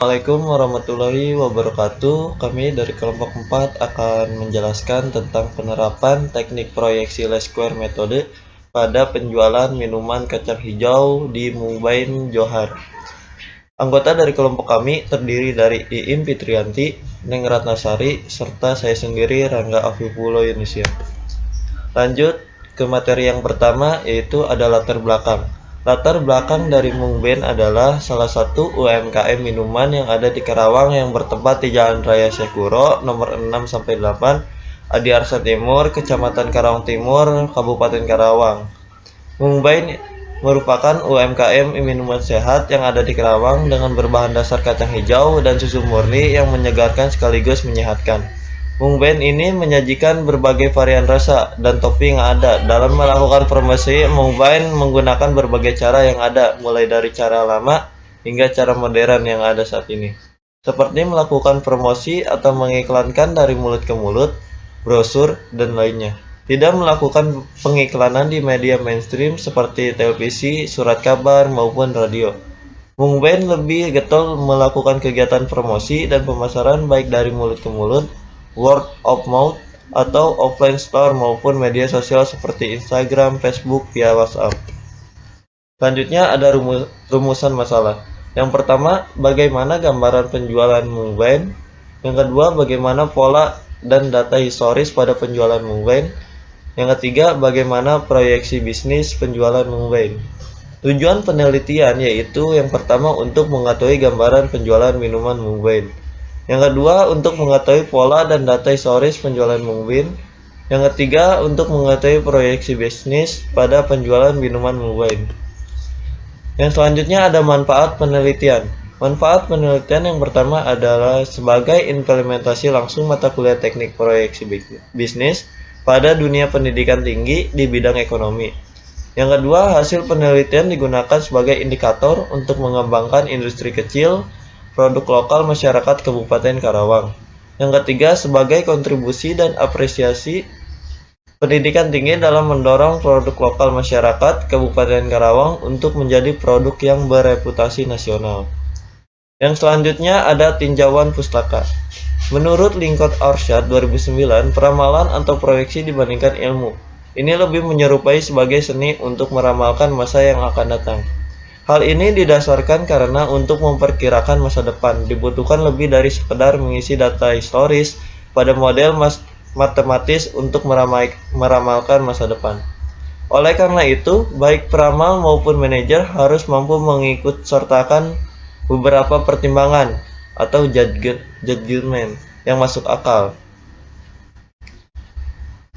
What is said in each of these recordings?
Assalamualaikum warahmatullahi wabarakatuh. Kami dari kelompok 4 akan menjelaskan tentang penerapan teknik proyeksi Lesk-Square metode pada penjualan minuman kacang hijau di Mubain Johar. Anggota dari kelompok kami terdiri dari Iim Fitrianti, Neng Ratnasari, serta saya sendiri Rangga Afifulo Yunisia. Lanjut ke materi yang pertama, yaitu ada latar belakang. Latar belakang dari Mungben adalah salah satu UMKM minuman yang ada di Karawang yang bertempat di Jalan Raya Sekuro nomor 6-8, Adiarsa Timur, Kecamatan Karawang Timur, Kabupaten Karawang. Mungben merupakan UMKM minuman sehat yang ada di Karawang dengan berbahan dasar kacang hijau dan susu murni yang menyegarkan sekaligus menyehatkan. Mungben ini menyajikan berbagai varian rasa dan topping yang ada. Dalam melakukan promosi, Mungben menggunakan berbagai cara yang ada, mulai dari cara lama hingga cara modern yang ada saat ini. Seperti melakukan promosi atau mengiklankan dari mulut ke mulut, brosur, dan lainnya. Tidak melakukan pengiklanan di media mainstream seperti televisi, surat kabar, maupun radio. Mungben lebih getol melakukan kegiatan promosi dan pemasaran baik dari mulut ke mulut, word of mouth, atau offline store maupun media sosial seperti Instagram, Facebook, via WhatsApp. Selanjutnya ada rumusan masalah. Yang pertama, bagaimana gambaran penjualan Mungben. Yang kedua, bagaimana pola dan data historis pada penjualan Mungben. Yang ketiga, bagaimana proyeksi bisnis penjualan Mungben. Tujuan penelitian yaitu yang pertama untuk mengetahui gambaran penjualan minuman Mungben. Yang kedua, untuk mengetahui pola dan data historis penjualan Mungben. Yang ketiga, untuk mengetahui proyeksi bisnis pada penjualan minuman Mungben. Yang selanjutnya ada manfaat penelitian. Manfaat penelitian yang pertama adalah sebagai implementasi langsung mata kuliah teknik proyeksi bisnis pada dunia pendidikan tinggi di bidang ekonomi. Yang kedua, hasil penelitian digunakan sebagai indikator untuk mengembangkan industri kecil, produk lokal masyarakat Kabupaten Karawang. Yang ketiga, sebagai kontribusi dan apresiasi pendidikan tinggi dalam mendorong produk lokal masyarakat Kabupaten Karawang untuk menjadi produk yang bereputasi nasional. Yang selanjutnya ada tinjauan pustaka. Menurut Lingkod Arsyad 2009, peramalan atau proyeksi dibandingkan ilmu. Ini lebih menyerupai sebagai seni untuk meramalkan masa yang akan datang. Hal ini didasarkan karena untuk memperkirakan masa depan dibutuhkan lebih dari sekedar mengisi data historis pada model matematis untuk meramalkan masa depan. Oleh karena itu, baik peramal maupun manajer harus mampu mengikut sertakan beberapa pertimbangan atau judgment yang masuk akal.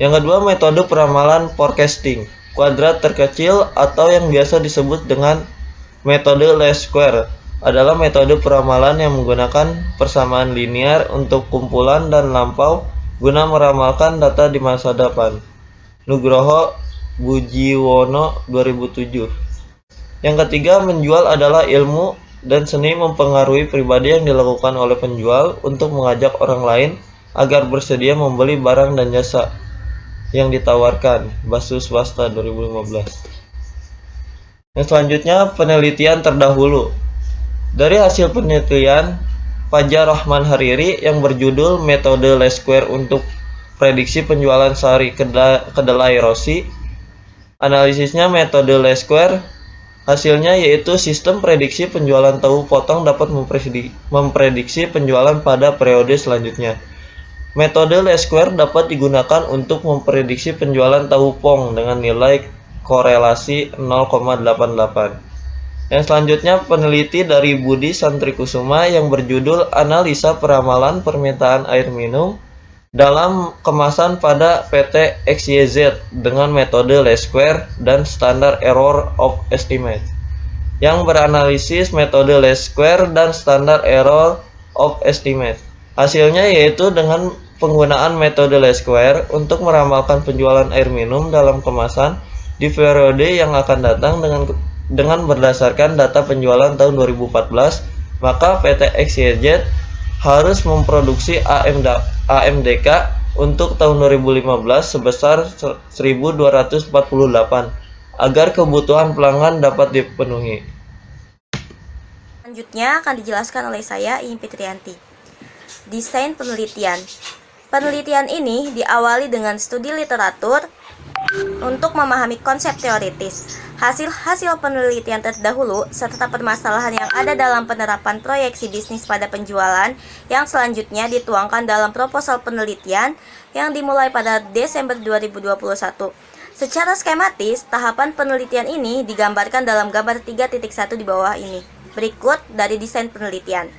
Yang kedua, metode peramalan forecasting kuadrat terkecil atau yang biasa disebut dengan metode Lesk-Square adalah metode peramalan yang menggunakan persamaan linear untuk kumpulan dan lampau guna meramalkan data di masa depan. Nugroho Bujiwono 2007. Yang ketiga, menjual adalah ilmu dan seni mempengaruhi pribadi yang dilakukan oleh penjual untuk mengajak orang lain agar bersedia membeli barang dan jasa yang ditawarkan. Basu Swasta 2015. Yang selanjutnya, penelitian terdahulu. Dari hasil penelitian Fajar Rahman Hariri yang berjudul Metode Lesk-Square untuk Prediksi Penjualan Sari Kedelai Rossi. Analisisnya metode Lesk-Square, hasilnya yaitu sistem prediksi penjualan tahu potong dapat memprediksi penjualan pada periode selanjutnya. Metode Lesk-Square dapat digunakan untuk memprediksi penjualan tahu pong dengan nilai korelasi 0,88. Yang selanjutnya peneliti dari Budi Santrikusuma yang berjudul Analisa Peramalan Permintaan Air Minum dalam kemasan pada PT XYZ dengan metode Lesk-Square dan Standard Error of Estimate, yang beranalisis metode Lesk-Square dan Standard Error of Estimate. Hasilnya yaitu dengan penggunaan metode Lesk-Square untuk meramalkan penjualan air minum dalam kemasan di periode yang akan datang dengan berdasarkan data penjualan tahun 2014, maka PT XYZ harus memproduksi AMDK untuk tahun 2015 sebesar 1.248 agar kebutuhan pelanggan dapat dipenuhi. Selanjutnya akan dijelaskan oleh saya, Iin Fitrianti. Desain penelitian. Penelitian ini diawali dengan studi literatur untuk memahami konsep teoritis, hasil-hasil penelitian terdahulu, serta permasalahan yang ada dalam penerapan proyeksi bisnis pada penjualan yang selanjutnya dituangkan dalam proposal penelitian yang dimulai pada Desember 2021. Secara skematis, tahapan penelitian ini digambarkan dalam gambar 3.1 di bawah ini. Berikut dari desain penelitian.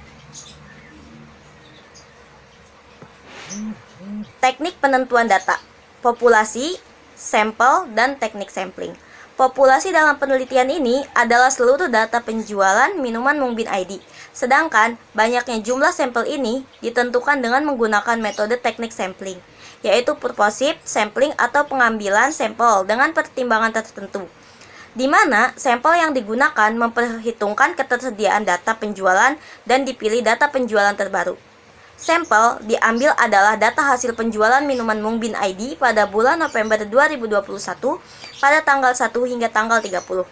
Teknik penentuan data, populasi, sampel, dan teknik sampling. Populasi dalam penelitian ini adalah seluruh data penjualan minuman Mung Bean ID. Sedangkan banyaknya jumlah sampel ini ditentukan dengan menggunakan metode teknik sampling, yaitu purposive sampling atau pengambilan sampel dengan pertimbangan tertentu, di mana sampel yang digunakan memperhitungkan ketersediaan data penjualan dan dipilih data penjualan terbaru. Sampel diambil adalah data hasil penjualan minuman Mung Bean ID pada bulan November 2021 pada tanggal 1 hingga tanggal 30.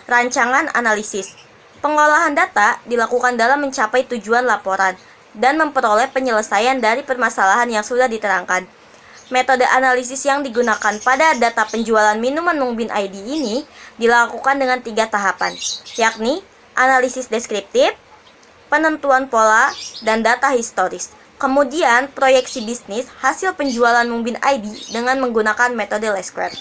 Rancangan analisis. Pengolahan data dilakukan dalam mencapai tujuan laporan dan memperoleh penyelesaian dari permasalahan yang sudah diterangkan. Metode analisis yang digunakan pada data penjualan minuman Mung Bean ID ini dilakukan dengan 3 tahapan, yakni analisis deskriptif, penentuan pola, dan data historis. Kemudian, proyeksi bisnis hasil penjualan Mung Bean ID dengan menggunakan metode Least Square.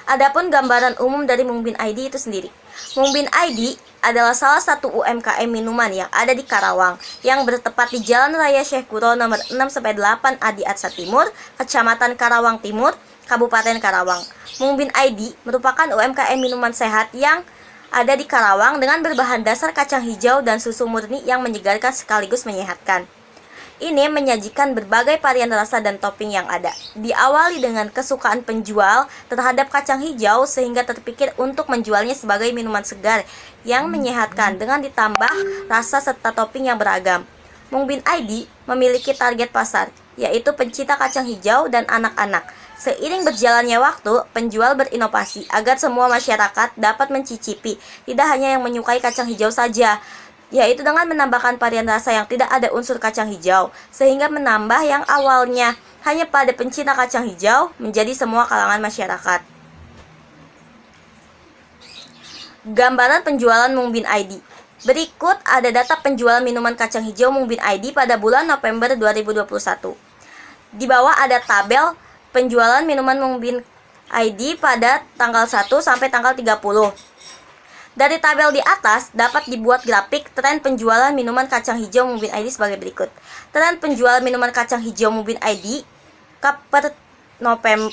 Adapun gambaran umum dari Mung Bean ID itu sendiri. Mung Bean ID adalah salah satu UMKM minuman yang ada di Karawang, yang bertepat di Jalan Raya Syekh Kuro nomor 6-8 Adi Arsa Timur, Kecamatan Karawang Timur, Kabupaten Karawang. Mung Bean ID merupakan UMKM minuman sehat yang ada di Karawang dengan berbahan dasar kacang hijau dan susu murni yang menyegarkan sekaligus menyehatkan. Ini menyajikan berbagai varian rasa dan topping yang ada. Diawali dengan kesukaan penjual terhadap kacang hijau sehingga terpikir untuk menjualnya sebagai minuman segar yang menyehatkan dengan ditambah rasa serta topping yang beragam. Mung Bean ID memiliki target pasar, yaitu pencinta kacang hijau dan anak-anak. Seiring berjalannya waktu, penjual berinovasi agar semua masyarakat dapat mencicipi, tidak hanya yang menyukai kacang hijau saja, yaitu dengan menambahkan varian rasa yang tidak ada unsur kacang hijau, sehingga menambah yang awalnya hanya pada pencinta kacang hijau menjadi semua kalangan masyarakat. Gambaran penjualan Mung Bean ID. Berikut ada data penjualan minuman kacang hijau Mung Bean ID pada bulan November 2021. Di bawah ada tabel penjualan minuman Mung Bean ID pada tanggal 1 sampai tanggal 30. Dari tabel di atas dapat dibuat grafik tren penjualan minuman kacang hijau Mung Bean ID sebagai berikut. Tren penjualan minuman kacang hijau Mung Bean ID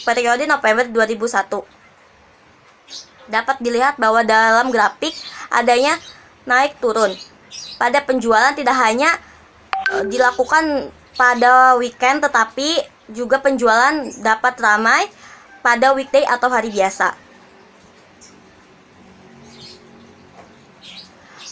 periode November 2001. Dapat dilihat bahwa dalam grafik adanya naik turun. Pada penjualan tidak hanya dilakukan pada weekend, tetapi juga penjualan dapat ramai pada weekday atau hari biasa.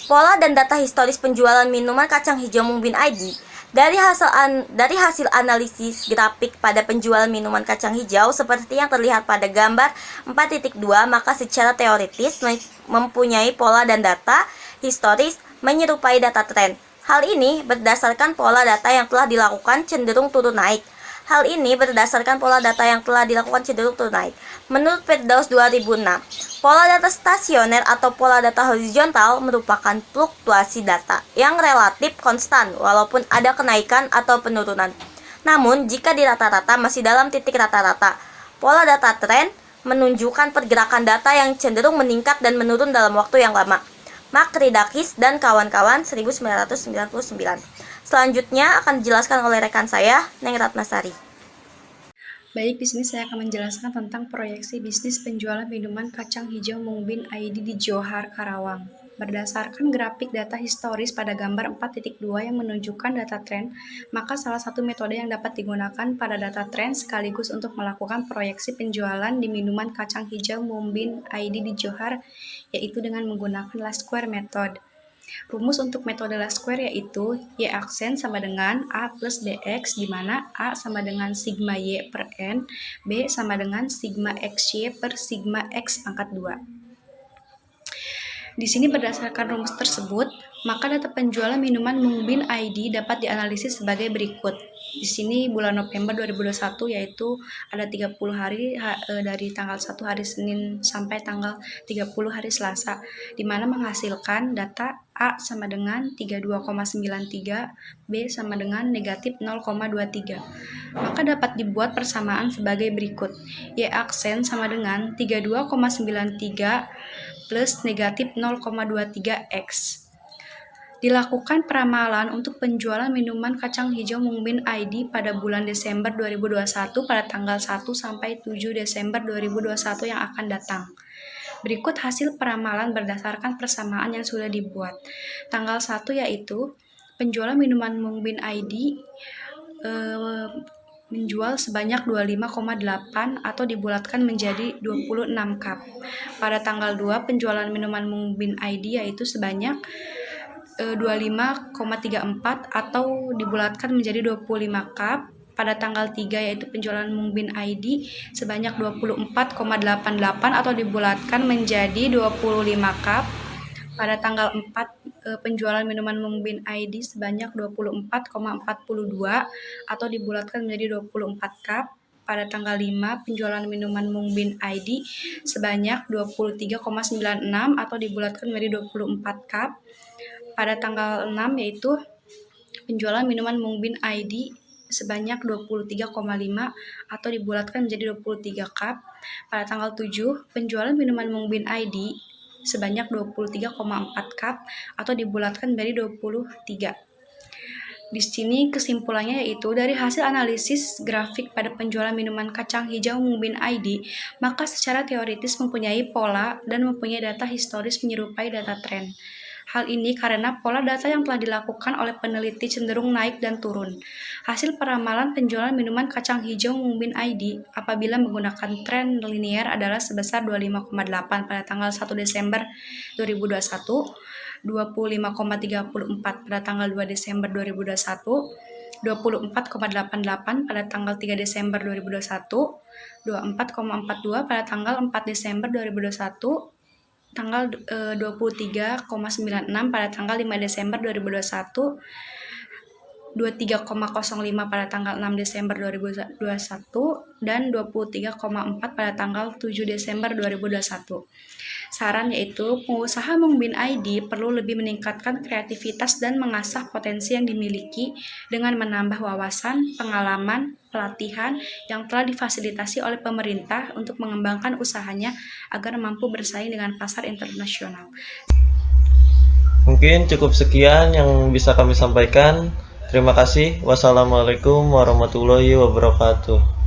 Pola dan data historis penjualan minuman kacang hijau Mung Bean ID. Dari hasil analisis grafik pada penjualan minuman kacang hijau seperti yang terlihat pada gambar 4.2, maka secara teoritis mempunyai pola dan data historis menyerupai data tren. Hal ini berdasarkan pola data yang telah dilakukan cenderung turun naik. Menurut Firdaus 2006, pola data stasioner atau pola data horizontal merupakan fluktuasi data yang relatif konstan walaupun ada kenaikan atau penurunan. Namun, jika di rata-rata masih dalam titik rata-rata, pola data tren menunjukkan pergerakan data yang cenderung meningkat dan menurun dalam waktu yang lama. Makridakis dan kawan-kawan 1999. Selanjutnya akan dijelaskan oleh rekan saya, Neng Ratnasari. Baik, di sini saya akan menjelaskan tentang proyeksi bisnis penjualan minuman kacang hijau Mung Bean ID di Johar, Karawang. Berdasarkan grafik data historis pada gambar 4.2 yang menunjukkan data tren, maka salah satu metode yang dapat digunakan pada data tren sekaligus untuk melakukan proyeksi penjualan di minuman kacang hijau Mung Bean ID di Johar, yaitu dengan menggunakan Least Square method. Rumus untuk metode Least Square yaitu Y aksen sama dengan A plus DX, di mana A sama dengan sigma Y per N, B sama dengan sigma XY per sigma X pangkat 2. Di sini berdasarkan rumus tersebut, maka data penjualan minuman Mungbin ID dapat dianalisis sebagai berikut. Di sini bulan November 2021 yaitu ada 30 hari dari tanggal 1 hari Senin sampai tanggal 30 hari Selasa, di mana menghasilkan data A sama dengan 32,93, B sama dengan negatif 0,23. Maka dapat dibuat persamaan sebagai berikut. Y aksen sama dengan 32,93 plus negatif 0,23x. Dilakukan peramalan untuk penjualan minuman kacang hijau Mungbin ID pada bulan Desember 2021 pada tanggal 1 sampai 7 Desember 2021 yang akan datang. Berikut hasil peramalan berdasarkan persamaan yang sudah dibuat. Tanggal 1 yaitu penjualan minuman Mungbin ID menjual sebanyak 25,8 atau dibulatkan menjadi 26 cup. Pada tanggal 2 penjualan minuman Mungbin ID yaitu sebanyak 25,34 atau dibulatkan menjadi 25 cup. Pada tanggal 3 yaitu penjualan Mungbin ID sebanyak 24,88 atau dibulatkan menjadi 25 cup. Pada tanggal 4 penjualan minuman Mungbin ID sebanyak 24,42 atau dibulatkan menjadi 24 cup. Pada tanggal 5 penjualan minuman Mungbin ID sebanyak 23,96 atau dibulatkan menjadi 24 cup. Pada tanggal 6 yaitu penjualan minuman Mungbin ID sebanyak 23,5 atau dibulatkan menjadi 23 cup. Pada tanggal 7 penjualan minuman Mungbin ID sebanyak 23,4 cup atau dibulatkan menjadi 23. Di sini kesimpulannya yaitu dari hasil analisis grafik pada penjualan minuman kacang hijau Mungbin ID, maka secara teoritis mempunyai pola dan mempunyai data historis menyerupai data tren. Hal ini karena pola data yang telah dilakukan oleh peneliti cenderung naik dan turun. Hasil peramalan penjualan minuman kacang hijau Mungbin ID apabila menggunakan tren linier adalah sebesar 25,8 pada tanggal 1 Desember 2021, 25,34 pada tanggal 2 Desember 2021, 24,88 pada tanggal 3 Desember 2021, 24,42 pada tanggal 4 Desember 2021, tanggal 23,96 pada tanggal 5 Desember 2021, 23,05 pada tanggal 6 Desember 2021, dan 23,4 pada tanggal 7 Desember 2021. Saran yaitu pengusaha Mungbin ID perlu lebih meningkatkan kreativitas dan mengasah potensi yang dimiliki dengan menambah wawasan, pengalaman, pelatihan yang telah difasilitasi oleh pemerintah untuk mengembangkan usahanya agar mampu bersaing dengan pasar internasional. Mungkin cukup sekian yang bisa kami sampaikan. Terima kasih. Wassalamualaikum warahmatullahi wabarakatuh.